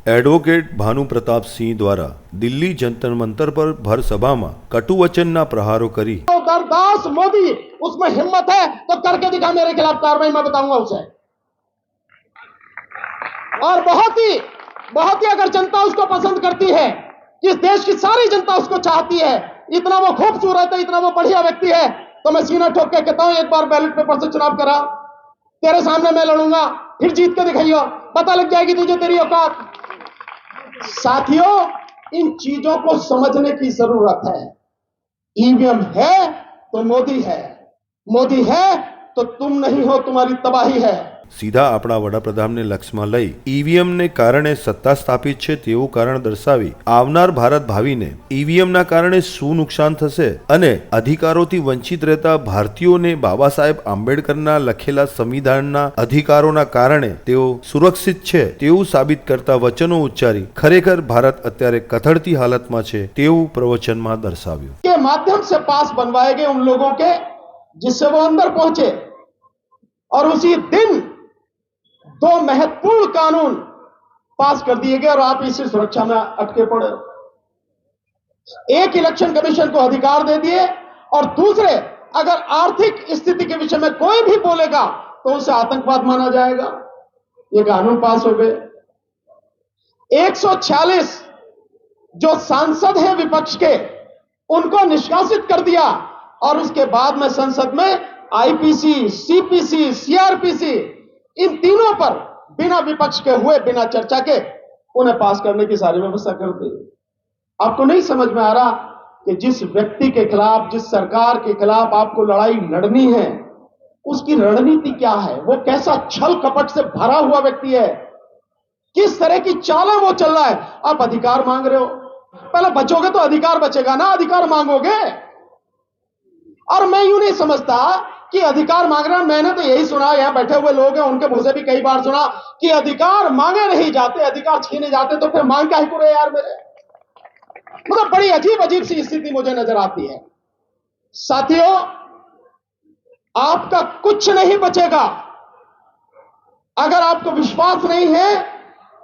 Advocate Bhanu Pratap Singh द्वारा दिल्ली जंतर मंतर पर भर सभा में कटु वचन प्रहारों करी। दरदास मोदी उसमें हिम्मत है तो करके दिखा, मेरे खिलाफ कार्रवाई मैं बताऊंगा उसे। और बहुत ही अगर जनता उसको पसंद करती है, कि इस देश की सारी जनता उसको चाहती है, इतना वो खूबसूरत है, इतना वो बढ़िया व्यक्ति है, तो मैं सीना ठोक के कहता हूं एक बार बैलेट पेपर से चुनाव करा, तेरे सामने मैं लड़ूंगा, फिर जीत के दिखाइयो, पता लग जाएगी तुझे तेरी औकात। साथियों, इन चीजों को समझने की जरूरत है। ईवीएम है तो मोदी है, मोदी है तो तुम नहीं हो, तुम्हारी तबाही है। सीधा अपना वडाप्रधान ने लक्ष्य में लई ईवीएम ने कारणे सत्ता स्थापित छे तेवुं कारण दर्शावी आवनार भारत भावीने ईवीएम ना कारणे शुं नुकसान थशे अने अधिकारोथी वंचित रहता भारतीयोने बाबा साहेब आंबेडकરના लखेला संविधानना अधिकारोना कारणे तेओ सुरक्षित छे तेवुं साबित करता वचनो उच्चारी खरेखर भारत अत्यारे कथळती हालतमां छे तेवुं प्रवचનમાં दर्शाव्युं। के माध्यम से पास बनवाए गए उन लोगों के जिससे वो अंदर पहुंचे, और उसी दिन 2 महत्वपूर्ण कानून पास कर दिए गए और आप इसी सुरक्षा में अटके पड़े। एक, इलेक्शन कमीशन को अधिकार दे दिए, और दूसरे, अगर आर्थिक स्थिति के विषय में कोई भी बोलेगा तो उसे आतंकवाद माना जाएगा। ये कानून पास हो गए। 146 जो सांसद हैं विपक्ष के, उनको निष्कासित कर दिया, और उसके बाद में संसद में आईपीसी, सीपीसी, सीआरपीसी, इन तीनों पर बिना विपक्ष के हुए, बिना चर्चा के उन्हें पास करने की सारी व्यवस्था कर दी। आपको नहीं समझ में आ रहा कि जिस व्यक्ति के खिलाफ, जिस सरकार के खिलाफ आपको लड़ाई लड़नी है, उसकी रणनीति क्या है, वो कैसा छल कपट से भरा हुआ व्यक्ति है, किस तरह की चालें वो चल रहा है। आप अधिकार मांग रहे हो, पहले बचोगे तो अधिकार बचेगा ना, अधिकार मांगोगे। और मैं यूं नहीं समझता कि अधिकार मांग रहे हैं, मैंने तो यही सुना, यहां बैठे हुए लोग हैं उनके मुंह से भी कई बार सुना कि अधिकार मांगे नहीं जाते, अधिकार छीने जाते, तो फिर मांग क्या ही पूरे यार मेरे। मतलब बड़ी अजीब सी स्थिति मुझे नजर आती है। साथियों, आपका कुछ नहीं बचेगा अगर आपको विश्वास नहीं है।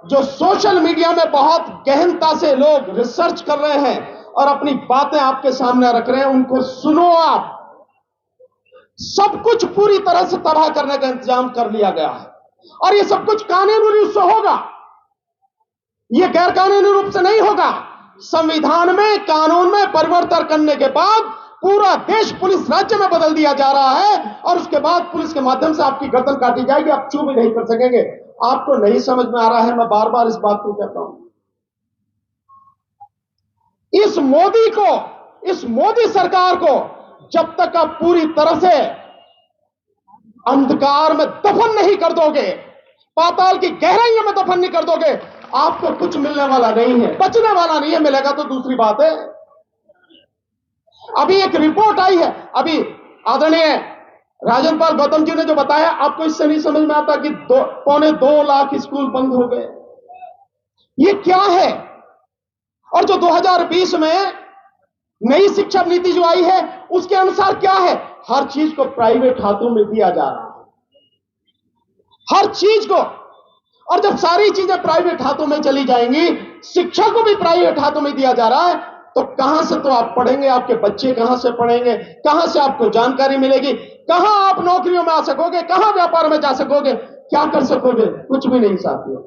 जो सोशल मीडिया में बहुत गहनता से लोग रिसर्च कर रहे हैं और अपनी बातें आपके सामने रख रहे हैं, उनको सुनो। आप सब कुछ पूरी तरह से तबाह करने का इंतजाम कर लिया गया है, और ये सब कुछ कानूनी रूप से होगा, ये गैर कानूनी रूप से नहीं होगा। संविधान में, कानून में परिवर्तन करने के बाद पूरा देश पुलिस राज्य में बदल दिया जा रहा है, और उसके बाद पुलिस के माध्यम से आपकी गर्दन काटी जाएगी, आप चू भी नहीं कर सकेंगे। आपको नहीं समझ में आ रहा है, मैं बार बार इस बात को कहता हूं। इस मोदी सरकार को जब तक आप पूरी तरह से अंधकार में दफन नहीं कर दोगे, पाताल की गहराइयों में दफन नहीं कर दोगे, आपको कुछ मिलने वाला नहीं है, बचने वाला नहीं है। मिलेगा तो दूसरी बात है। अभी एक रिपोर्ट आई है, अभी आदरणीय राजन पाल गौतम जी ने जो बताया, आपको इससे नहीं समझ में आता कि 2.25 लाख स्कूल बंद हो गए। ये क्या है? और जो 2020 में नई शिक्षा नीति जो आई है, उसके अनुसार क्या है? हर चीज को प्राइवेट हाथों में दिया जा रहा है, हर चीज को। और जब सारी चीजें प्राइवेट हाथों में चली जाएंगी, शिक्षा को भी प्राइवेट हाथों में दिया जा रहा है, तो कहां से तो आप पढ़ेंगे, आपके बच्चे कहां से पढ़ेंगे, कहां से आपको जानकारी मिलेगी, कहां आप नौकरियों में आ सकोगे, कहां व्यापार में जा सकोगे, क्या कर सकोगे? कुछ भी नहीं साथियों।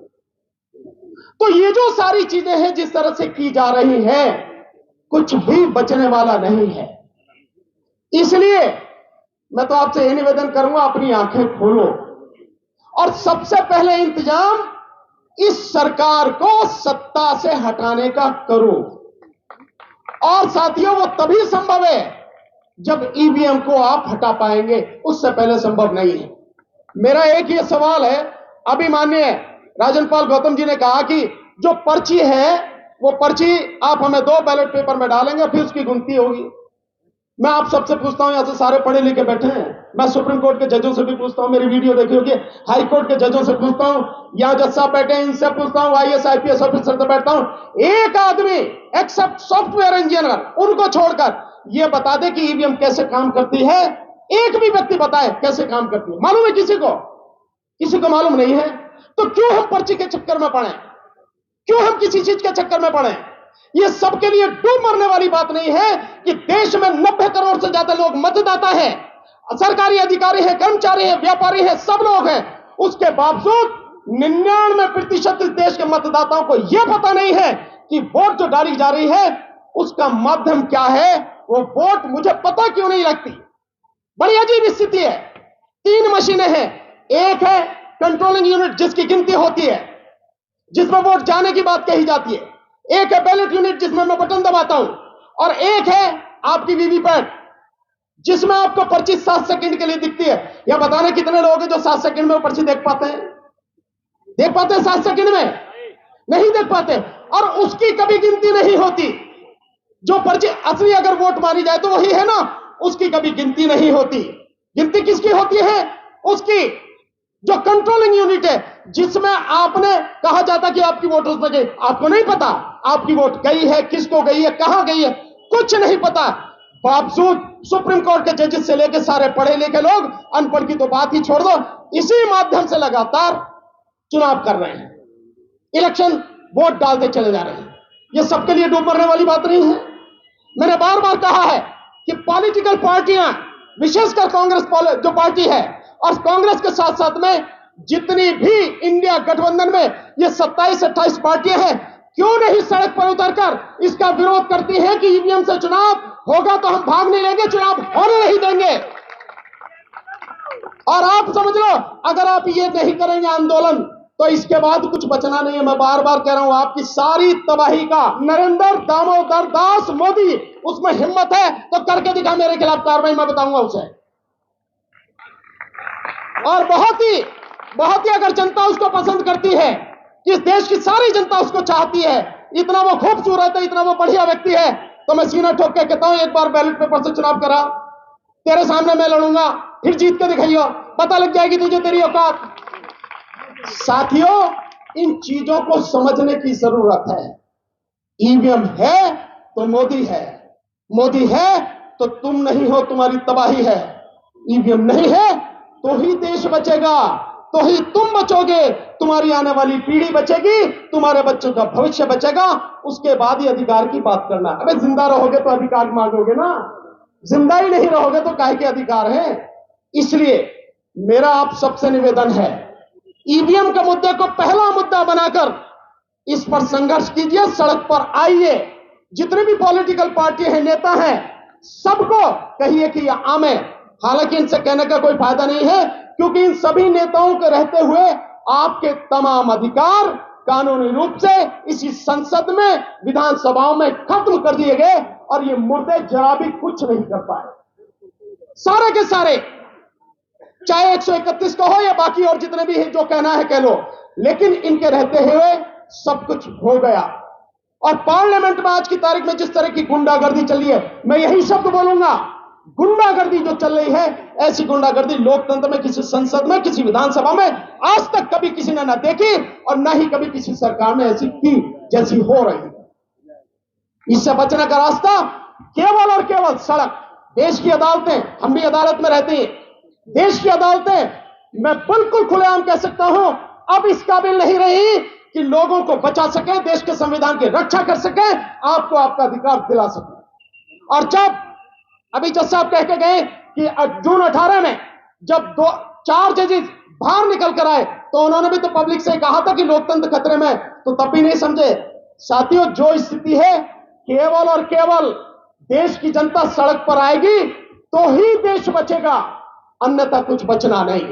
तो ये जो सारी चीजें हैं जिस तरह से की जा रही है, कुछ भी बचने वाला नहीं है। इसलिए मैं तो आपसे यह निवेदन करूंगा, अपनी आंखें खोलो और सबसे पहले इंतजाम इस सरकार को सत्ता से हटाने का करो। और साथियों, वो तभी संभव है जब ईवीएम को आप हटा पाएंगे, उससे पहले संभव नहीं है। मेरा एक ही सवाल है, अभी माननीय राजन पाल गौतम जी ने कहा कि जो पर्ची है, वो पर्ची आप हमें 2 बैलेट पेपर में डालेंगे, फिर उसकी गिनती होगी। मैं आप सबसे पूछता हूं, यहां से सारे पढ़े लिखे बैठे हैं, मैं सुप्रीम कोर्ट के जजों से भी पूछता हूं, मेरी वीडियो देखी होगी, हाई कोर्ट के जजों से पूछता हूं, यहां जज साहब बैठे हैं, इनसे पूछता हूं, आईएएस आईपीएस ऑफिसर से बैठता हूं। एक आदमी एक्सेप्ट सॉफ्टवेयर इंजीनियर, उनको छोड़कर यह बता दे कि ईवीएम कैसे काम करती है। एक भी व्यक्ति बताए कैसे काम करती है? मालूम है किसी को? किसी को मालूम नहीं है। तो क्यों हम पर्ची के चक्कर में पड़े? क्यों हम किसी चीज के चक्कर में पड़े? ये सबके लिए डूब मरने वाली बात नहीं है कि देश में 90 करोड़ से ज्यादा लोग मतदाता हैं, सरकारी अधिकारी है, कर्मचारी है, व्यापारी है, सब लोग हैं। उसके बावजूद 99% इस देश के मतदाताओं को यह पता नहीं है कि वोट जो डाली जा रही है उसका माध्यम क्या है, वो वोट मुझे पता क्यों नहीं लगती। बड़ी अजीब स्थिति है। 3 मशीनें हैं। एक है कंट्रोलिंग यूनिट जिसकी गिनती होती है, जिसमें वोट जाने की बात कही जाती है। एक है बैलेट यूनिट जिसमें मैं बटन दबाता हूं, और एक है आपकी वीवीपैट जिसमें आपको पर्ची 7 सेकंड के लिए दिखती है। यह बताना कितने लोग हैं जो 7 सेकंड में वो पर्ची देख पाते हैं? देख पाते हैं 7 सेकंड में? नहीं देख पाते। और उसकी कभी गिनती नहीं होती। जो पर्ची असली अगर वोट मारी जाए तो वही है ना, उसकी कभी गिनती नहीं होती। गिनती किसकी होती है? उसकी जो कंट्रोलिंग यूनिट है, जिसमें आपने कहा जाता कि आपकी वोट उसमें गई, आपको नहीं पता आपकी वोट गई है, किसको गई है, कहां गई है, कुछ नहीं पता। बावजूद सुप्रीम कोर्ट के जजेस से लेकर सारे पढ़े लिखे लोग, अनपढ़ की तो बात ही छोड़ दो, इसी माध्यम से लगातार चुनाव कर रहे हैं, इलेक्शन वोट डालते चले जा रहे हैं। यह सबके लिए डूब मरने वाली बात नहीं है। मैंने बार बार कहा है कि पॉलिटिकल पार्टियां, विशेषकर कांग्रेस जो पार्टी है, और कांग्रेस के साथ साथ में जितनी भी इंडिया गठबंधन में ये 27-28 पार्टियां हैं, क्यों नहीं सड़क पर उतरकर इसका विरोध करती हैं कि ईवीएम से चुनाव होगा तो हम भाग नहीं लेंगे, चुनाव होने नहीं देंगे। और आप समझ लो, अगर आप ये नहीं करेंगे आंदोलन, तो इसके बाद कुछ बचना नहीं है। मैं बार बार कह रहा हूं, आपकी सारी तबाही का नरेंद्र दामोदर दास मोदी, उसमें हिम्मत है तो करके दिखा मेरे खिलाफ कार्रवाई, मैं बताऊंगा उसे। और बहुत ही अगर जनता उसको पसंद करती है, इस देश की सारी जनता उसको चाहती है, इतना वो खूबसूरत है, इतना वो बढ़िया व्यक्ति है, तो मैं सीना ठोक के कहता हूं, एक बार बैलेट पेपर से चुनाव करा, तेरे सामने मैं लड़ूंगा, फिर जीत के दिखाइयो, पता लग जाएगी तुझे तेरी औकात। साथियों, इन चीजों को समझने की जरूरत है। ईवीएम है तो मोदी है, मोदी है तो तुम नहीं हो, तुम्हारी तबाही है। ईवीएम नहीं है तो ही देश बचेगा, तो ही तुम बचोगे, तुम्हारी आने वाली पीढ़ी बचेगी, तुम्हारे बच्चों का भविष्य बचेगा। उसके बाद ही अधिकार की बात करना। अबे जिंदा रहोगे तो अधिकार मांगोगे ना, जिंदा ही नहीं रहोगे तो काहे के अधिकार है। इसलिए मेरा आप सबसे निवेदन है, ईवीएम के मुद्दे को पहला मुद्दा बनाकर इस पर संघर्ष कीजिए, सड़क पर आइए। जितने भी पॉलिटिकल पार्टी हैं, नेता हैं, सबको कहिए कि यह आम है। हालांकि इनसे कहने का कोई फायदा नहीं है, क्योंकि इन सभी नेताओं के रहते हुए आपके तमाम अधिकार कानूनी रूप से इसी संसद में, विधानसभाओं में खत्म कर दिए गए, और ये मुर्दे जरा भी कुछ नहीं कर पाए, सारे के सारे। चाहे 131 का हो या बाकी और जितने भी हैं, जो कहना है कह लो, लेकिन इनके रहते हुए सब कुछ हो गया। और पार्लियामेंट में आज की तारीख में जिस तरह की गुंडागर्दी चल रही है, मैं यही शब्द बोलूंगा, गुंडागर्दी जो चल रही है, ऐसी गुंडागर्दी लोकतंत्र में, किसी संसद में, किसी विधानसभा में आज तक कभी किसी ने ना देखी, और ना ही कभी किसी सरकार ने ऐसी की जैसी हो रही है। इससे बचने का रास्ता केवल और केवल सड़क। देश की अदालतें, हम भी अदालत में रहते हैं, देश की अदालतें मैं बिल्कुल खुलेआम कह सकता हूं, अब इस काबिल नहीं रही कि लोगों को बचा सके, देश के संविधान की रक्षा कर सके, आपको आपका अधिकार दिला सके। और जब अभी जज साहब कह के गए कि जून 18 में जब 4 जजेस बाहर निकल कर आए, तो उन्होंने भी तो पब्लिक से कहा था कि लोकतंत्र खतरे में, तो तब भी नहीं समझे। साथियों, जो स्थिति है, केवल और केवल देश की जनता सड़क पर आएगी तो ही देश बचेगा, अन्यथा कुछ बचना नहीं।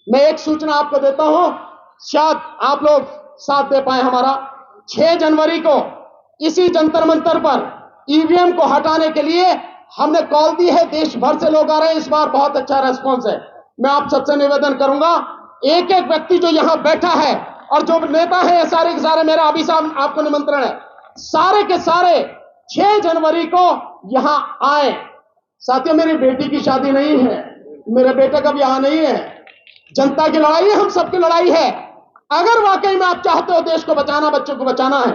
मैं एक सूचना आपको देता हूं, शायद आप लोग साथ दे पाए हमारा। 6 जनवरी को इसी जंतर मंतर पर ईवीएम को हटाने के लिए हमने कॉल दी है, देश भर से लोग आ रहे हैं, इस बार बहुत अच्छा रेस्पॉन्स है। मैं आप सबसे निवेदन करूंगा, एक एक व्यक्ति जो यहां बैठा है और जो नेता है, सारे के सारे, मेरा अभी साहब आपको निमंत्रण है, सारे के सारे 6 जनवरी को यहां आए। साथियों, मेरी बेटी की शादी नहीं है, मेरे बेटे का ब्याह नहीं है, जनता की लड़ाई है, हम सबकी लड़ाई है। अगर वाकई में आप चाहते हो देश को बचाना, बच्चों को बचाना है,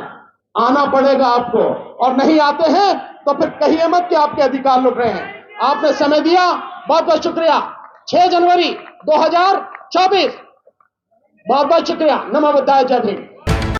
आना पड़ेगा आपको, और नहीं आते हैं तो फिर कहिए मत कि आपके अधिकार लुट रहे हैं। आपने समय दिया, बहुत बहुत शुक्रिया। 6 जनवरी 2024, बहुत बहुत शुक्रिया। नमो बुद्धाय, जय भीम।